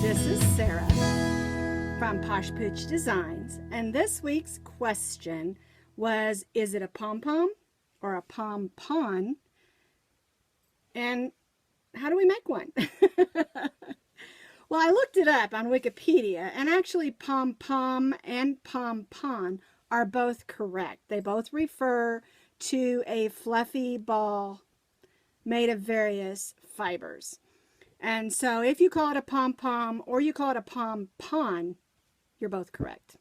This is Sara from Posh Pooch Designs, and this week's question was, is it a pom-pom or a pom-pom, and how do we make one? Well, I looked it up on Wikipedia, and actually pom-pom and pom-pom are both correct. They both refer to a fluffy ball made of various fibers. And so if you call it a pom-pom or you call it a pom-pom, you're both correct.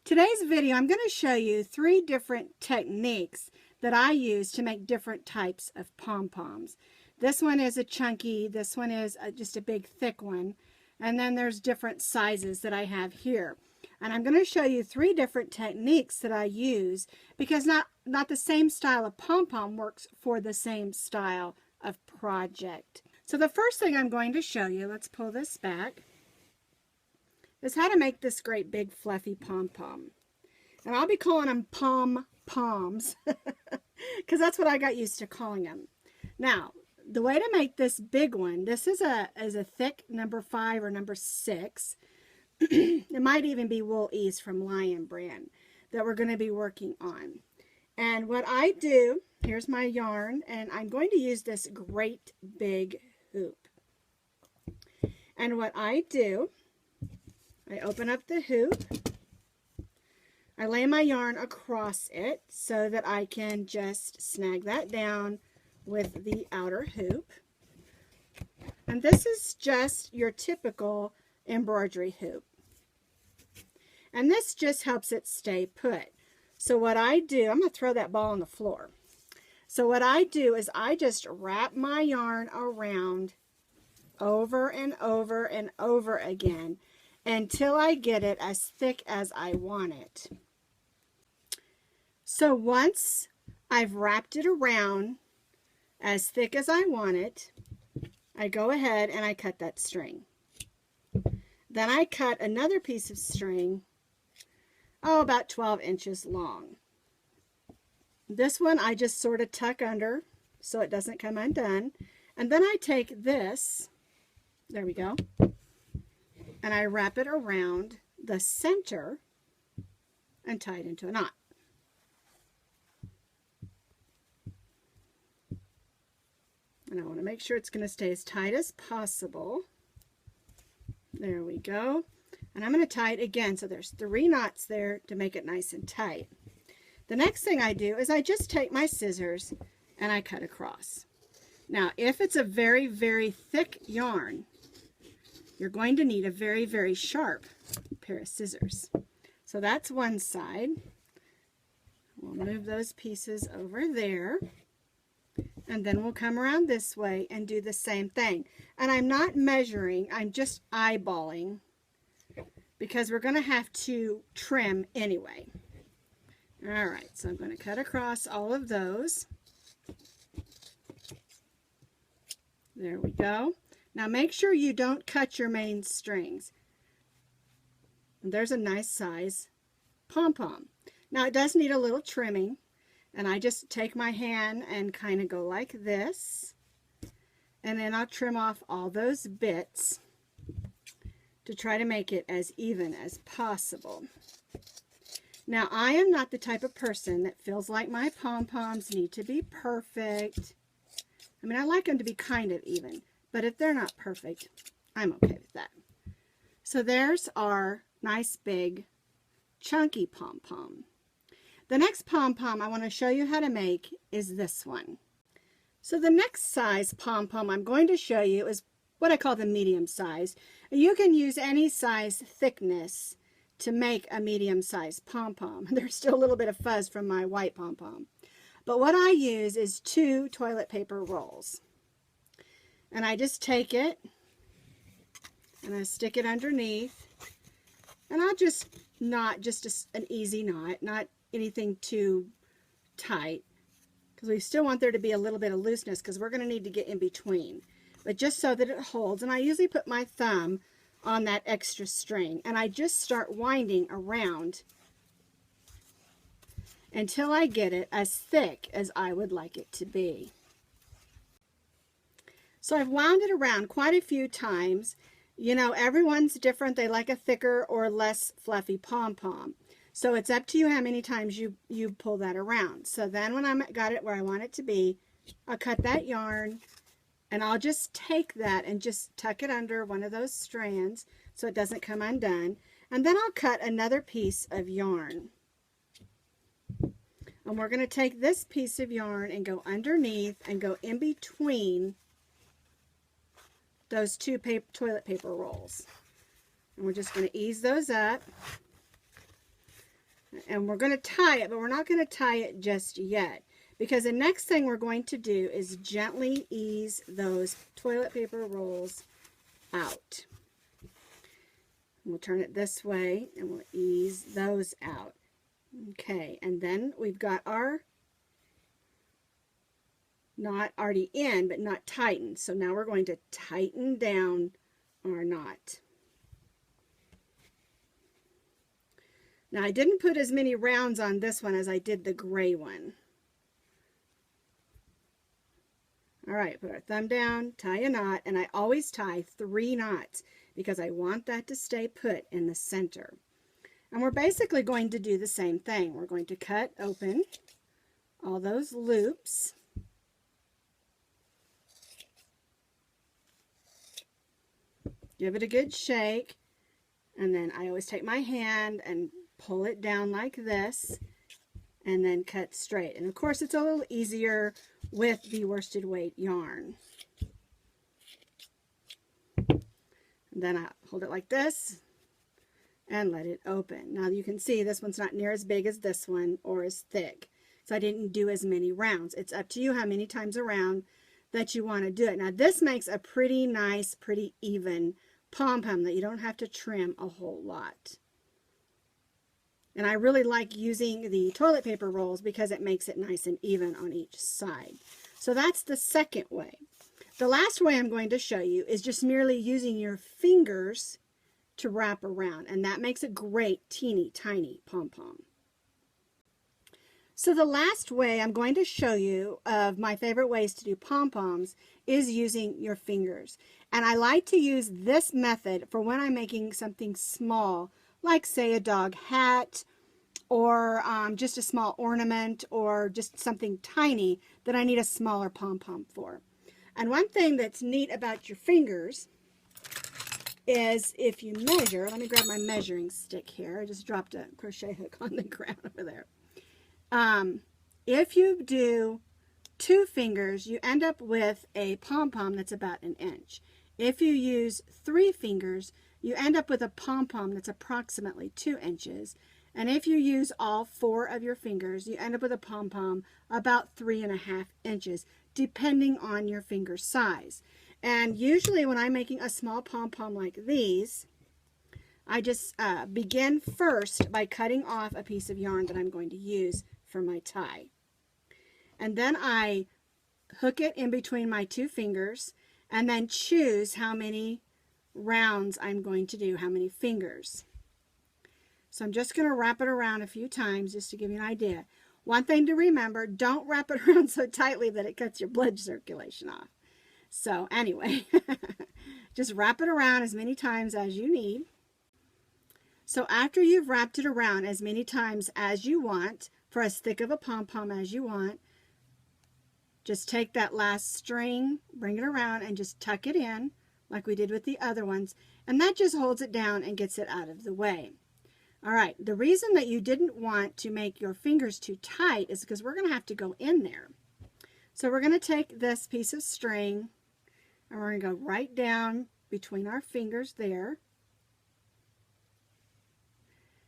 Today's video, I'm going to show you 3 different techniques that I use to make different types of pom-poms. This one is a chunky, this one is just a big thick one, and then there's different sizes that I have here. And I'm going to show you 3 different techniques that I use because not the same style of pom-pom works for the same style of project. So the first thing I'm going to show you, let's pull this back, is how to make this great big fluffy pom-pom. And I'll be calling them pom-poms because that's what I got used to calling them. Now, the way to make this big one, this is a thick number 5 or number 6. It might even be Wool Ease from Lion brand that we're going to be working on. And what I do, here's my yarn, and I'm going to use this great big hoop. And what I do, I open up the hoop, I lay my yarn across it so that I can just snag that down with the outer hoop. And this is just your typical embroidery hoop. And this just helps it stay put. So what I do, I'm going to throw that ball on the floor. So what I do is I just wrap my yarn around over and over and over again until I get it as thick as I want it. So once I've wrapped it around as thick as I want it, I go ahead and I cut that string. Then I cut another piece of string, about 12 inches long. This one I just sort of tuck under so it doesn't come undone. And then I take this, there we go, and I wrap it around the center and tie it into a knot. And I want to make sure it's going to stay as tight as possible. There we go. And I'm going to tie it again, so there's 3 knots there to make it nice and tight. The next thing I do is I just take my scissors and I cut across. Now, if it's a very, very thick yarn, you're going to need a very, very sharp pair of scissors. So that's one side. We'll move those pieces over there. And then we'll come around this way and do the same thing. And I'm not measuring, I'm just eyeballing because we're going to have to trim anyway. All right, so I'm going to cut across all of those. There we go. Now make sure you don't cut your main strings. And there's a nice size pom-pom. Now it does need a little trimming, and I just take my hand and kind of go like this, and then I'll trim off all those bits to try to make it as even as possible. Now, I am not the type of person that feels like my pom-poms need to be perfect. I mean, I like them to be kind of even, but if they're not perfect, I'm okay with that. So there's our nice big chunky pom-pom. The next pom-pom I want to show you how to make is this one. So the next size pom-pom I'm going to show you is what I call the medium size. You can use any size thickness to make a medium-sized pom-pom. There's still a little bit of fuzz from my white pom-pom. But what I use is 2 toilet paper rolls. And I just take it and I stick it underneath. And I'll just knot just an easy knot, not anything too tight, because we still want there to be a little bit of looseness because we're going to need to get in between. But just so that it holds. And I usually put my thumb on that extra string, and I just start winding around until I get it as thick as I would like it to be. So I've wound it around quite a few times, You know, everyone's different. They like a thicker or less fluffy pom-pom. So it's up to you how many times you pull that around. So then when I got it where I want it to be, I'll cut that yarn, and I'll just take that and just tuck it under one of those strands so it doesn't come undone. And then I'll cut another piece of yarn. And we're going to take this piece of yarn and go underneath and go in between those two toilet paper rolls. And we're just going to ease those up. And we're going to tie it, but we're not going to tie it just yet, because the next thing we're going to do is gently ease those toilet paper rolls out. We'll turn it this way and we'll ease those out. Okay, and then we've got our knot already in, but not tightened. So now we're going to tighten down our knot. Now I didn't put as many rounds on this one as I did the gray one. All right, put our thumb down, tie a knot, and I always tie 3 knots because I want that to stay put in the center. And we're basically going to do the same thing. We're going to cut open all those loops. Give it a good shake, and then I always take my hand and pull it down like this, and then cut straight. And of course it's a little easier with the worsted weight yarn. And then I hold it like this and let it open. Now you can see this one's not near as big as this one or as thick, so I didn't do as many rounds. It's up to you how many times around that you want to do it. Now this makes a pretty nice, pretty even pom-pom that you don't have to trim a whole lot. And I really like using the toilet paper rolls because it makes it nice and even on each side. So that's the second way. The last way I'm going to show you is just merely using your fingers to wrap around, and that makes a great teeny tiny pom-pom. So the last way I'm going to show you of my favorite ways to do pom-poms is using your fingers. And I like to use this method for when I'm making something small, like say a dog hat, or just a small ornament, or just something tiny that I need a smaller pom-pom for. And one thing that's neat about your fingers is if you measure, let me grab my measuring stick here. I just dropped a crochet hook on the ground over there. If you do 2 fingers, you end up with a pom-pom that's about 1 inch. If you use 3 fingers, you end up with a pom-pom that's approximately 2 inches. And if you use all 4 of your fingers, you end up with a pom-pom about 3.5 inches, depending on your finger size. And usually when I'm making a small pom-pom like these, I just begin first by cutting off a piece of yarn that I'm going to use for my tie. And then I hook it in between my 2 fingers and then choose how many rounds I'm going to do, how many fingers. So I'm just going to wrap it around a few times just to give you an idea. One thing to remember, don't wrap it around so tightly that it cuts your blood circulation off. So anyway, just wrap it around as many times as you need. So after you've wrapped it around as many times as you want, for as thick of a pom-pom as you want, just take that last string, bring it around, and just tuck it in like we did with the other ones, and that just holds it down and gets it out of the way. All right, the reason that you didn't want to make your fingers too tight is because we're going to have to go in there. So we're going to take this piece of string and we're going to go right down between our fingers there.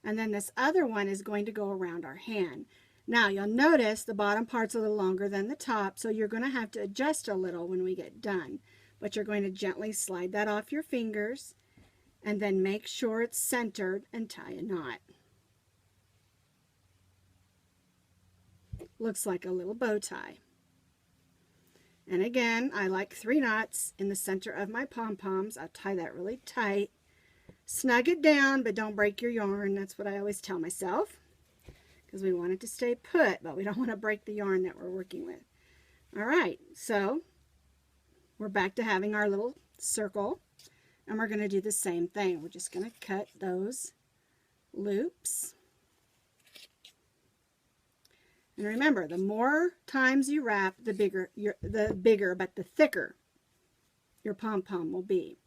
And then this other one is going to go around our hand. Now you'll notice the bottom part's a little longer than the top, so you're going to have to adjust a little when we get done. But you're going to gently slide that off your fingers and then make sure it's centered and tie a knot. Looks like a little bow tie. And again, I like 3 knots in the center of my pom-poms. I'll tie that really tight. Snug it down, but don't break your yarn. That's what I always tell myself, because we want it to stay put, but we don't want to break the yarn that we're working with. All right, so we're back to having our little circle. And we're going to do the same thing. We're just going to cut those loops. And remember, the more times you wrap, the bigger but the thicker your pom-pom will be.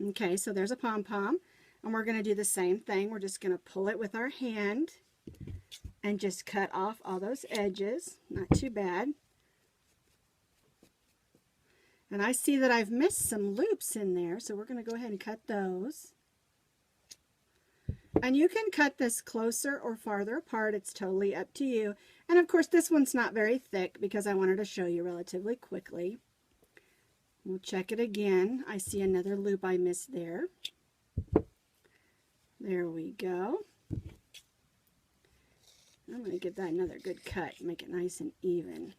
Okay, so there's a pom-pom, and we're going to do the same thing. We're just going to pull it with our hand and just cut off all those edges. Not too bad. And I see that I've missed some loops in there, so we're going to go ahead and cut those. And you can cut this closer or farther apart. It's totally up to you. And of course, this one's not very thick because I wanted to show you relatively quickly. We'll check it again. I see another loop I missed there. There we go. I'm going to give that another good cut. Make it nice and even.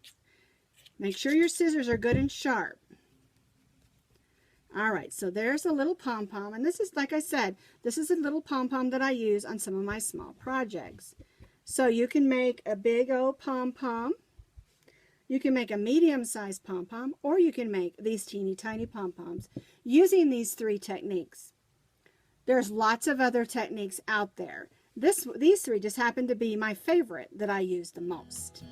Make sure your scissors are good and sharp. Alright, so there's a little pom-pom, and this is, like I said, this is a little pom-pom that I use on some of my small projects. So you can make a big old pom-pom, you can make a medium-sized pom-pom, or you can make these teeny tiny pom-poms using these 3 techniques. There's lots of other techniques out there. These 3 just happen to be my favorite that I use the most.